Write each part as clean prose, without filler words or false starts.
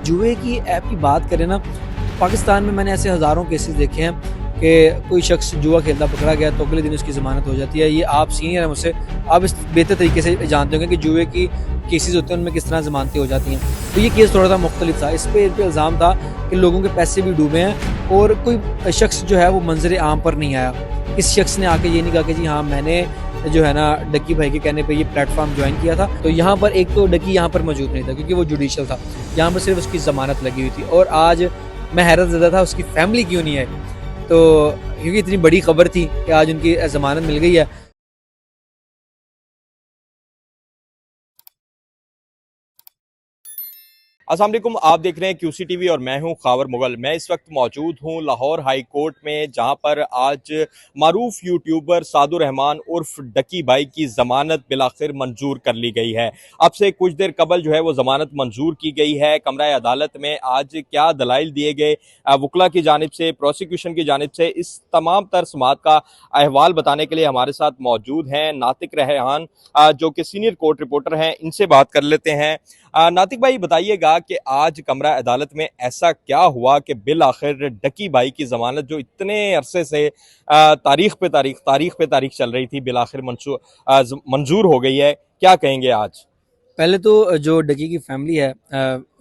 जुए की ऐप की बात करें ना, पाकिस्तान में मैंने ऐसे हज़ारों केसेस देखे हैं कि कोई शख्स जुआ खेलता पकड़ा गया तो अगले दिन उसकी ज़मानत हो जाती है। ये आप सीनियर हैं मुझसे, आप इस बेहतर तरीके से जानते होंगे कि जुए की केसेस होते हैं उनमें किस तरह ज़मानतें हो जाती हैं। तो ये केस थोड़ा सा मुख्तलिफ था। इस पे इल्ज़ाम था कि लोगों के पैसे भी डूबे हैं और कोई शख्स जो है वो मंज़र आम पर नहीं आया। इस शख्स ने आके ये नहीं कहा कि जी हाँ, मैंने जो है ना डक्की भाई के कहने पे ये प्लेटफॉर्म ज्वाइन किया था। तो यहाँ पर एक तो डक्की यहाँ पर मौजूद नहीं था क्योंकि वो जुडिशल था। यहाँ पर सिर्फ उसकी ज़मानत लगी हुई थी और आज मैं हैरत ज़दा था उसकी फैमिली क्यों नहीं आई। तो क्योंकि इतनी बड़ी खबर थी कि आज उनकी ज़मानत मिल गई है। अस्सलाम वालेकुम, आप देख रहे हैं क्यूसी टीवी और मैं हूं खावर मुगल। मैं इस वक्त मौजूद हूं लाहौर हाई कोर्ट में, जहां पर आज मारूफ यूट्यूबर सादुर रहमान उर्फ डक्की भाई की ज़मानत बिलाखिर मंजूर कर ली गई है। अब से कुछ देर कबल जो है वो ज़मानत मंजूर की गई है। कमरा अदालत में आज क्या दलाइल दिए गए वकला की जानिब से, प्रोसिक्यूशन की जानिब से, इस तमाम तर समात का अहवाल बताने के लिए हमारे साथ मौजूद हैं नातिक रेहान, जो कि सीनियर कोर्ट रिपोर्टर हैं। इनसे बात कर लेते हैं। नातिक भाई, बताइएगा कि आज कमरा अदालत में ऐसा क्या हुआ कि बिल आखिर डक्की भाई की जमानत जो इतने अरसे से तारीख पे तारीख चल रही थी, बिल आखिर मंजूर हो गई है। क्या कहेंगे आज? पहले तो जो डक्की की फैमिली है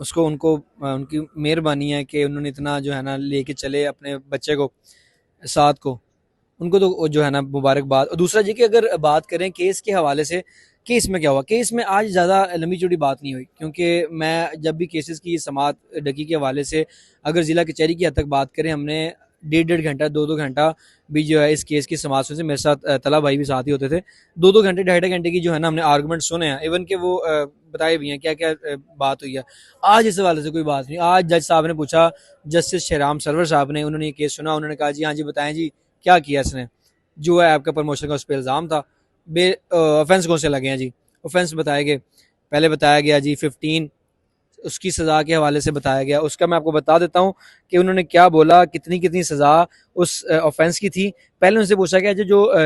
उसको उनको उनकी मेहरबानी है कि उन्होंने इतना जो है ना लेके चले अपने बच्चे को साथ को, उनको तो जो है ना मुबारकबाद। और दूसरा जी कि अगर बात करें केस के हवाले से, केस में क्या हुआ, केस में आज ज़्यादा लंबी चौड़ी बात नहीं हुई क्योंकि मैं जब भी केसेस की समात डकी के हवाले से अगर ज़िला कचहरी की हद तक बात करें, हमने 1.5-1.5 घंटा 2-2 घंटा भी जो है इस केस की समात सुनी। मेरे साथ तला भाई भी साथ ही होते थे। 2-2 घंटे 2.5 घंटे की जो है ना हमने आर्गूमेंट सुने हैं, इवन के वो बताए भी हैं क्या क्या बात हुई है। आज इस हवाले से कोई बात नहीं। आज जज साहब ने पूछा, जस्टिस शहराम सरवर साहब ने, उन्होंने ये केस सुना, उन्होंने कहा जी हाँ जी बताएं जी क्या किया इसने। जो है आपका प्रमोशन का उस पर इल्ज़ाम था। ऑफेंस कौन से लगे हैं जी, ऑफेंस बताए गए। पहले बताया गया जी 15, उसकी सज़ा के हवाले से बताया गया। उसका मैं आपको बता देता हूँ कि उन्होंने क्या बोला, कितनी कितनी सज़ा उस ऑफेंस की थी। पहले उनसे पूछा गया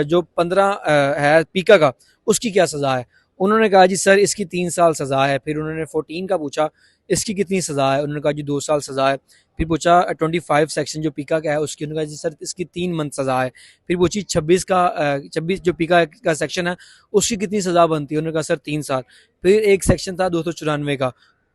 जो 15 है पीका का, उसकी क्या सज़ा है। उन्होंने कहा जी सर इसकी 3 साल सज़ा है। फिर उन्होंने 14 का पूछा, इसकी कितनी सज़ा है। उन्होंने कहा जी 2 साल सज़ा है। फिर पूछा 25 सेक्शन जो पीका का है उसकी, उन्होंने कहा जी सर इसकी 3 मंथ सज़ा है। फिर पूछी 26 जो पीका का सेक्शन है उसकी कितनी सज़ा बनती है। उन्होंने कहा सर 3 साल। फिर एक सेक्शन था 294 का,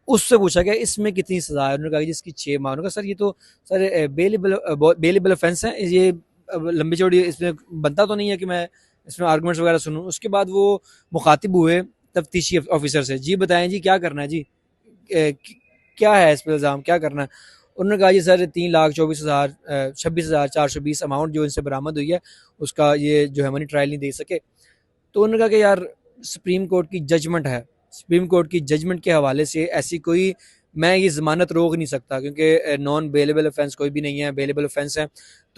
उससे पूछा गया इसमें कितनी सज़ा है। उन्होंने कहा कि इसकी 6 माह। उन्होंने कहा सर ये तो सर बेलेबल ऑफेंस है, ये लंबी चौड़ी इसमें बनता तो नहीं है कि मैं इसमें आर्गूमेंट्स वगैरह सुनूं। उसके बाद वो मुखातिब हुए तफ्तीशी ऑफिसर से, जी बताएं जी क्या करना है जी, क्या है इस पर इल्ज़ाम, क्या करना है। उन्होंने कहा जी सर 3,24,000 26,420 अमाउंट जो इनसे बरामद हुई है उसका ये जो है मनी ट्रायल नहीं दे सके। तो उन्होंने कहा कि यार सुप्रीम कोर्ट की जजमेंट है, सुप्रीम कोर्ट की जजमेंट के हवाले से ऐसी कोई मैं ये ज़मानत रोक नहीं सकता क्योंकि नॉन बेलेबल ऑफेंस कोई भी नहीं है, बेलेबल ऑफेंस है।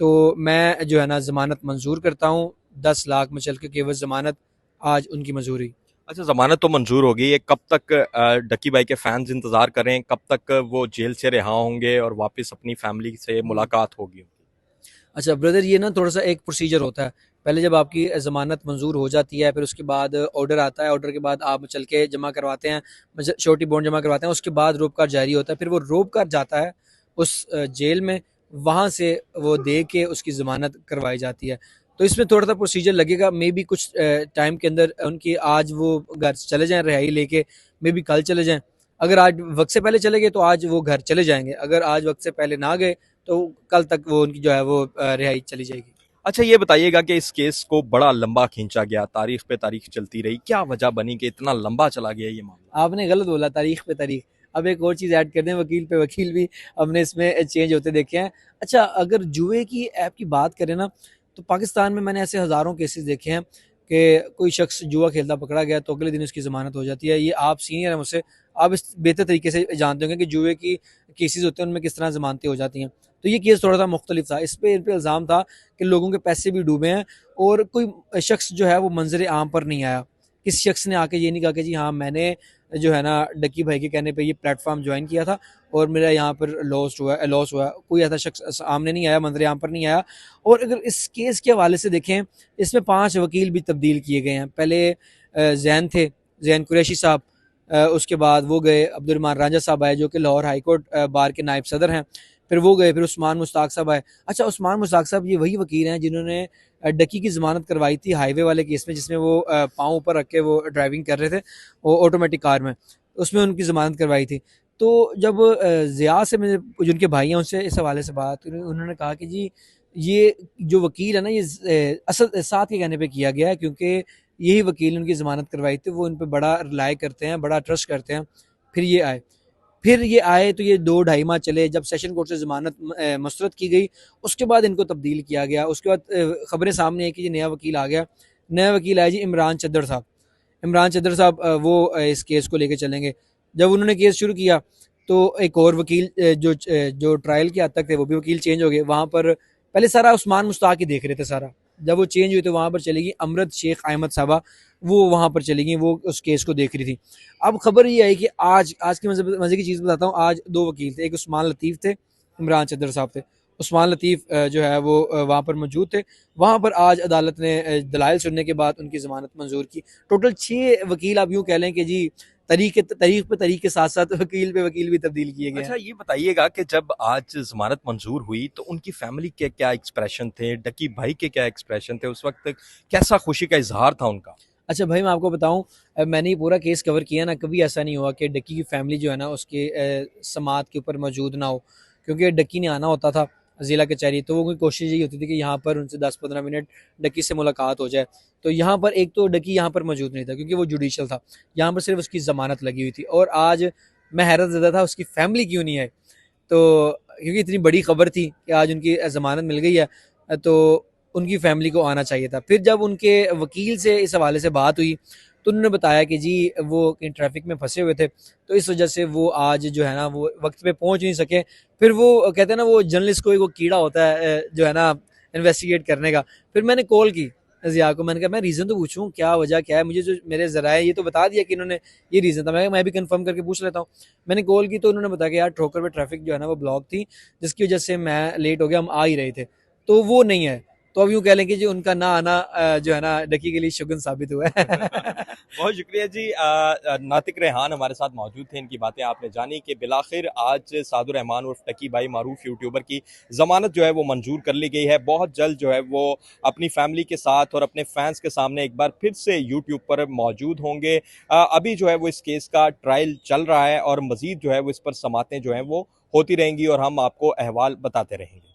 तो मैं जो है ना ज़मानत मंजूर करता हूँ। 10 लाख में चल के केवल ज़मानत आज उनकी मंजूर हुई। अच्छा, जमानत तो मंजूर हो गई है। कब तक डक्की भाई के फैंस इंतजार करें, कब तक वो जेल से रिहा होंगे और वापस अपनी फैमिली से मुलाकात होगी? अच्छा ब्रदर, ये ना थोड़ा सा एक प्रोसीजर होता है। पहले जब आपकी ज़मानत मंजूर हो जाती है फिर उसके बाद ऑर्डर आता है, ऑर्डर के बाद आप चल के जमा करवाते हैं, श्योरिटी बॉन्ड जमा करवाते हैं। उसके बाद रोप कार्ड जारी होता है, फिर वो रोप कार्ड जाता है उस जेल में, वहाँ से वो दे के उसकी ज़मानत करवाई जाती है। तो इसमें थोड़ा सा प्रोसीजर लगेगा, मे बी कुछ टाइम के अंदर उनकी आज वो घर चले जाएँ रिहाई लेके, मे बी कल चले जाएँ। अगर आज वक्त से पहले चले गए तो आज वो घर चले जाएंगे, अगर आज वक्त से पहले ना गए तो कल तक वो उनकी जो है वो रिहाई चली जाएगी। अच्छा, ये बताइएगा कि इस केस को बड़ा लंबा खींचा गया, तारीख पे तारीख चलती रही, क्या वजह बनी कि इतना लंबा चला गया ये मामला? आपने गलत बोला, तारीख पे तारीख। अब एक और चीज़ ऐड कर दें, वकील पे वकील भी हमने इसमें चेंज होते देखे हैं। अच्छा, अगर जुए की ऐप की बात करें ना, तो पाकिस्तान में मैंने ऐसे हज़ारों केसेस देखे हैं कि कोई शख्स जुआ खेलता पकड़ा गया तो अगले दिन उसकी ज़मानत हो जाती है। ये आप सीनियर हैं मुझसे, आप इस बेहतर तरीके से जानते होंगे कि जुए की केसेस होते हैं उनमें किस तरह ज़मानतें हो जाती हैं। तो ये केस थोड़ा सा मुख्तलिफ था। इन पे इल्ज़ाम था कि लोगों के पैसे भी डूबे हैं और कोई शख्स जो है वो मंजर आम पर नहीं आया। किस शख्स ने आके ये नहीं कहा कि जी हाँ, मैंने जो है ना डक्की भाई के कहने पे ये प्लेटफॉर्म ज्वाइन किया था और मेरा यहाँ पर लॉस हुआ। कोई ऐसा शख्स सामने नहीं आया, मंजर आम पर नहीं आया। और अगर इस केस के हवाले से देखें, इसमें 5 वकील भी तब्दील किए गए हैं। पहले जैन थे, जैन कुरैशी साहब, उसके बाद वो गए, अब्दुर्रहमान रांझा साहब आए जो कि लाहौर हाई कोर्ट बार के नायब सदर हैं। फिर वो गए, फिर उस्मान मुश्ताक साहब आए। अच्छा, उस्मान मुश्ताक साहब ये वही वकील हैं जिन्होंने डकी की ज़मानत करवाई थी हाईवे वाले केस में, जिसमें वो पाँव ऊपर रख के वो ड्राइविंग कर रहे थे वो ऑटोमेटिक कार में, उसमें उनकी ज़मानत करवाई थी। तो जब ज़िया से मेरे जो उनके भाई हैं उनसे इस हवाले से बात, उन्होंने कहा कि जी ये जो वकील है ना, ये असल साथ के कहने पे किया गया है, क्योंकि यही वकील ने उनकी ज़मानत करवाई थी, वो उन पे बड़ा रिलाय करते हैं, बड़ा ट्रस्ट करते हैं। फिर ये आए तो ये 2 ढाई माह चले। जब सेशन कोर्ट से ज़मानत मुस्तरद की गई, उसके बाद इनको तब्दील किया गया। उसके बाद खबरें सामने आई कि ये नया वकील आ गया। नया वकील आया जी इमरान चद्दर साहब। इमरान चद्दर साहब वो इस केस को लेके चलेंगे। जब उन्होंने केस शुरू किया तो एक और वकील जो ट्रायल के हद तक थे वो भी वकील चेंज हो गए। वहाँ पर पहले सारा उस्मान मुश्ताक ही देख रहे थे सारा। जब वो चेंज हुई तो वहाँ पर चलेगी अमरत शेख अहमद साहबा, वो वहाँ पर चली गई, वो उस केस को देख रही थी। अब खबर ये आई कि आज की मज़े की चीज़ बताता हूँ। आज 2 वकील थे, एक उस्मान लतीफ़ थे, इमरान चद्दर साहब थे। उस्मान लतीफ़ जो है वो वहाँ पर मौजूद थे। वहाँ पर आज अदालत ने दलाइल सुनने के बाद उनकी ज़मानत मंजूर की। टोटल 6 वकील, आप यूँ कह लें कि जी तारीख के साथ साथ वकील भी तब्दील किए गए हैं। अच्छा, ये बताइएगा कि जब आज ज़मानत मंजूर हुई तो उनकी फैमिली के क्या एक्सप्रेशन थे, डकी भाई के क्या एक्सप्रेशन थे, उस वक्त कैसा खुशी का इजहार था उनका? अच्छा भाई, मैं आपको बताऊं, मैंने ये पूरा केस कवर किया ना, कभी ऐसा नहीं हुआ कि डक्की की फैमिली जो है ना उसके समात के ऊपर मौजूद ना हो। क्योंकि डक्की ने आना होता था ज़िला कचहरी, तो वो कोई कोशिश यही होती थी कि यहाँ पर उनसे 10-15 मिनट डक्की से मुलाकात हो जाए। तो यहाँ पर एक तो डक्की यहाँ पर मौजूद नहीं था क्योंकि वो जुडिशल था, यहाँ पर सिर्फ उसकी ज़मानत लगी हुई थी। और आज मैं हैरत ज़दा था उसकी फैमिली क्यों नहीं आई। तो क्योंकि इतनी बड़ी खबर थी कि आज उनकी ज़मानत मिल गई है, तो उनकी फैमिली को आना चाहिए था। फिर जब उनके वकील से इस हवाले से बात हुई तो उन्होंने बताया कि जी वो कहीं ट्रैफिक में फंसे हुए थे, तो इस वजह से वो आज जो है ना वो वक्त पे पहुंच नहीं सके। फिर वो कहते हैं ना, वो जर्नलिस्ट को एक वो कीड़ा होता है जो है ना इन्वेस्टिगेट करने का। फिर मैंने कॉल की ज़िया को, मैंने कहा मैं रीज़न तो पूछूं, क्या वजह क्या है, मुझे जो मेरे ज़राए ये तो बता दिया कि इन्होंने ये रीज़न था, मैं भी कंफर्म करके पूछ लेता हूँ। मैंने कॉल की तो उन्होंने बताया कि यार ठोकर पे ट्रैफिक जो है ना वो ब्लॉक थी, जिसकी वजह से मैं लेट हो गया, हम आ ही रहे थे, तो वो नहीं है। तो अब यूँ कह लें कि जो उनका ना आना जो है ना डकी के लिए शगुन साबित हुआ है। बहुत शुक्रिया जी। नातिक रेहान हमारे साथ मौजूद थे, इनकी बातें आपने जानी कि बिलाखिर आज सादुर रहमान उर्फ टकी भाई मारूफ यूट्यूबर की ज़मानत जो है वो मंजूर कर ली गई है। बहुत जल्द जो है वो अपनी फैमिली के साथ और अपने फैंस के सामने एक बार फिर से यूट्यूब पर मौजूद होंगे। अभी जो है वो इस केस का ट्रायल चल रहा है और मज़ीद जो है वो इस पर समातें जो हैं वो होती रहेंगी और हम आपको अहवाल बताते रहेंगे।